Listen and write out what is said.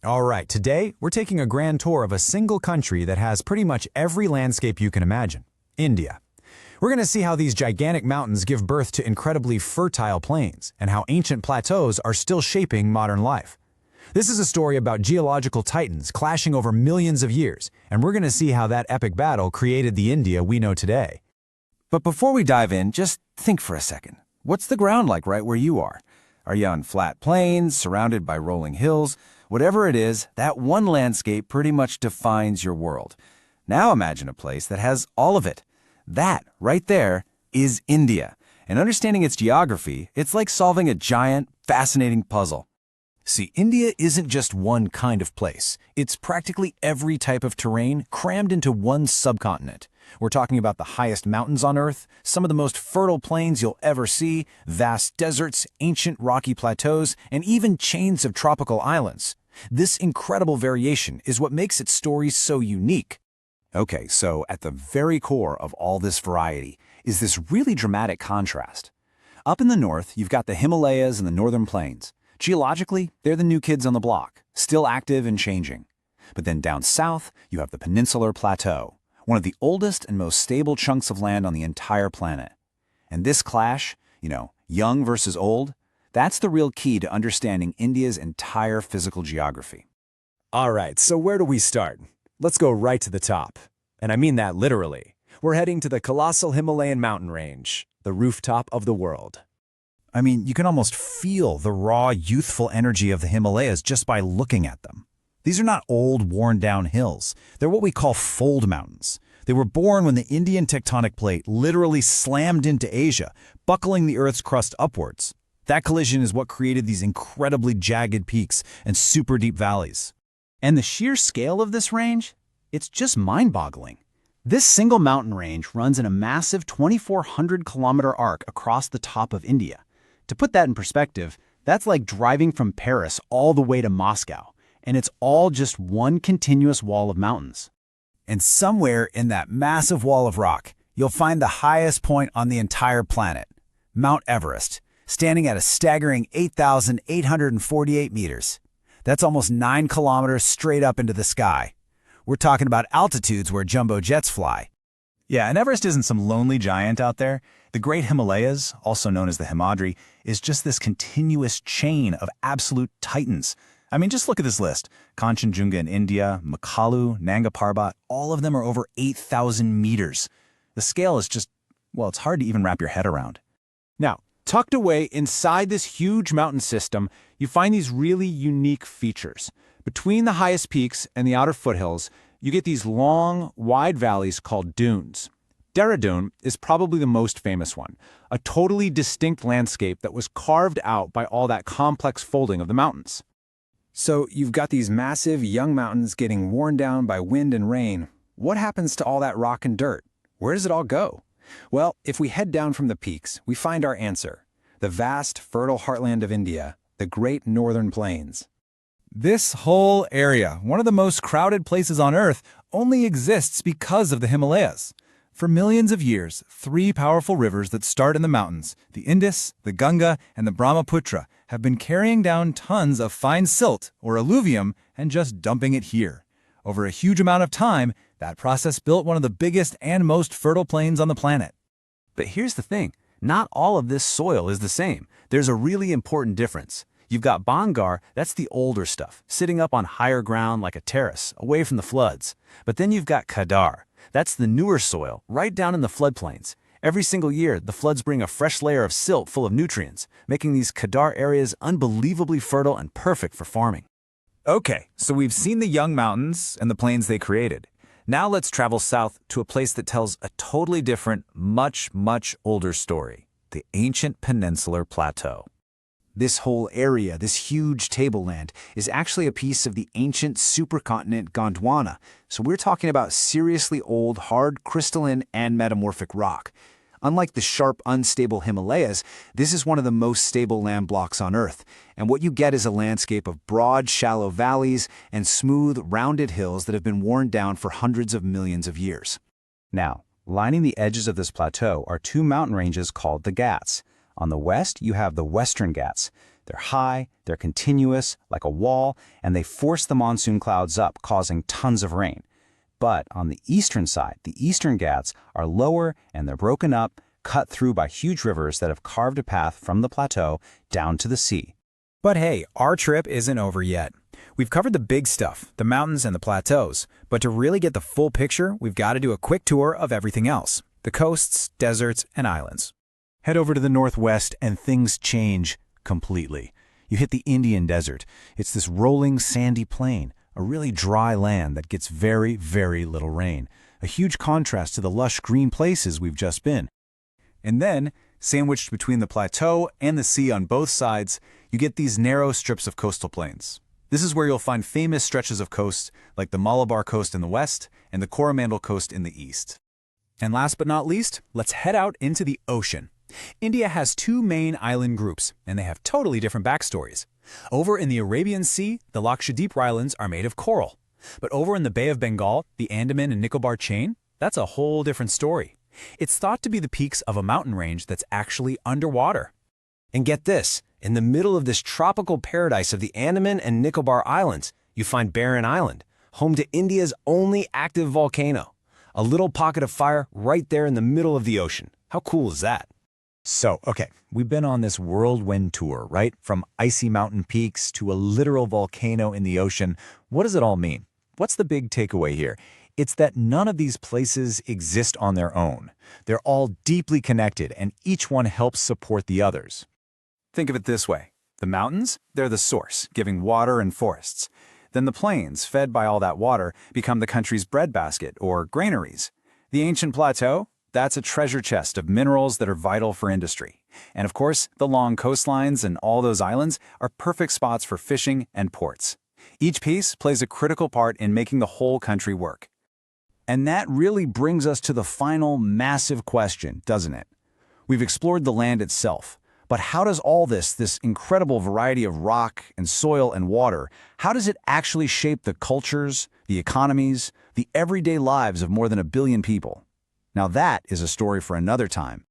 All right, today we're taking a grand tour of a single country that has pretty much every landscape you can imagine, India. We're going to see how these gigantic mountains give birth to incredibly fertile plains and how ancient plateaus are still shaping modern life. This is a story about geological titans clashing over millions of years, and we're going to see how that epic battle created the India we know today. But before we dive in, just think for a second. What's the ground like right where you are? Are you on flat plains, surrounded by rolling hills? Whatever it is, that one landscape pretty much defines your world. Now imagine a place that has all of it. That, right there, is India. And understanding its geography, it's like solving a giant, fascinating puzzle. See, India isn't just one kind of place. It's practically every type of terrain crammed into one subcontinent. We're talking about the highest mountains on Earth, some of the most fertile plains you'll ever see, vast deserts, ancient rocky plateaus, and even chains of tropical islands. This incredible variation is what makes its story so unique. Okay, so at the very core of all this variety is this really dramatic contrast. Up in the north, you've got the Himalayas and the northern plains. Geologically, they're the new kids on the block, still active and changing. But then down south, you have the Peninsular Plateau, one of the oldest and most stable chunks of land on the entire planet. And this clash, young versus old, that's the real key to understanding India's entire physical geography. All right, so where do we start? Let's go right to the top. And I mean that literally. We're heading to the colossal Himalayan mountain range, the rooftop of the world. I mean, you can almost feel the raw, youthful energy of the Himalayas just by looking at them. These are not old, worn-down hills. They're what we call fold mountains. They were born when the Indian tectonic plate literally slammed into Asia, buckling the Earth's crust upwards. That collision is what created these incredibly jagged peaks and super deep valleys. And the sheer scale of this range? It's just mind-boggling. This single mountain range runs in a massive 2,400-kilometer arc across the top of India. To put that in perspective, that's like driving from Paris all the way to Moscow, and it's all just one continuous wall of mountains. And somewhere in that massive wall of rock, you'll find the highest point on the entire planet, Mount Everest, standing at a staggering 8,848 meters. That's almost 9 kilometers straight up into the sky. We're talking about altitudes where jumbo jets fly. Yeah, and Everest isn't some lonely giant out there. The Great Himalayas, also known as the Himadri, is just this continuous chain of absolute titans. I mean, just look at this list. Kanchenjunga in India, Makalu, Nanga Parbat, all of them are over 8,000 meters. The scale is just, it's hard to even wrap your head around. Now, tucked away inside this huge mountain system, you find these really unique features. Between the highest peaks and the outer foothills, you get these long, wide valleys called dunes. Dehradun is probably the most famous one, a totally distinct landscape that was carved out by all that complex folding of the mountains. So you've got these massive young mountains getting worn down by wind and rain. What happens to all that rock and dirt? Where does it all go? Well, if we head down from the peaks, we find our answer: the vast, fertile heartland of India, the Great Northern Plains. This whole area, one of the most crowded places on Earth, only exists because of the Himalayas. For millions of years, 3 powerful rivers that start in the mountains, the Indus, the Ganga, and the Brahmaputra, have been carrying down tons of fine silt, or alluvium, and just dumping it here. Over a huge amount of time, that process built one of the biggest and most fertile plains on the planet. But here's the thing, not all of this soil is the same. There's a really important difference. You've got Bangar, that's the older stuff, sitting up on higher ground like a terrace, away from the floods. But then you've got Kadar. That's the newer soil, right down in the floodplains. Every single year, the floods bring a fresh layer of silt full of nutrients, making these Kadar areas unbelievably fertile and perfect for farming. Okay, so we've seen the young mountains and the plains they created. Now let's travel south to a place that tells a totally different, much older story: the ancient Peninsular Plateau. This whole area, this huge tableland, is actually a piece of the ancient supercontinent Gondwana, so we're talking about seriously old, hard, crystalline, and metamorphic rock. Unlike the sharp, unstable Himalayas, this is one of the most stable land blocks on Earth, and what you get is a landscape of broad, shallow valleys and smooth, rounded hills that have been worn down for hundreds of millions of years. Now, lining the edges of this plateau are 2 mountain ranges called the Ghats. On the west, you have the Western Ghats. They're high, they're continuous, like a wall, and they force the monsoon clouds up, causing tons of rain. But on the eastern side, the Eastern Ghats are lower and they're broken up, cut through by huge rivers that have carved a path from the plateau down to the sea. But hey, our trip isn't over yet. We've covered the big stuff, the mountains and the plateaus, but to really get the full picture, we've got to do a quick tour of everything else, the coasts, deserts, and islands. Head over to the northwest and things change completely. You hit the Indian Desert. It's this rolling, sandy plain, a really dry land that gets very, very little rain, a huge contrast to the lush green places we've just been. And then, sandwiched between the plateau and the sea on both sides, you get these narrow strips of coastal plains. This is where you'll find famous stretches of coast like the Malabar Coast in the west and the Coromandel Coast in the east. And last but not least, let's head out into the ocean. India has two main island groups, and they have totally different backstories. Over in the Arabian Sea, the Lakshadweep Islands are made of coral. But over in the Bay of Bengal, the Andaman and Nicobar chain, that's a whole different story. It's thought to be the peaks of a mountain range that's actually underwater. And get this, in the middle of this tropical paradise of the Andaman and Nicobar Islands, you find Barren Island, home to India's only active volcano. A little pocket of fire right there in the middle of the ocean. How cool is that? So, okay, we've been on this whirlwind tour, right? From icy mountain peaks to a literal volcano in the ocean. What does it all mean? What's the big takeaway here? It's that none of these places exist on their own. They're all deeply connected, and each one helps support the others. Think of it this way. The mountains, they're the source, giving water and forests. Then the plains, fed by all that water, become the country's breadbasket, or granaries. The ancient plateau, that's a treasure chest of minerals that are vital for industry. And of course, the long coastlines and all those islands are perfect spots for fishing and ports. Each piece plays a critical part in making the whole country work. And that really brings us to the final massive question, doesn't it? We've explored the land itself. But how does all this incredible variety of rock and soil and water, how does it actually shape the cultures, the economies, the everyday lives of more than 1 billion people? Now that is a story for another time.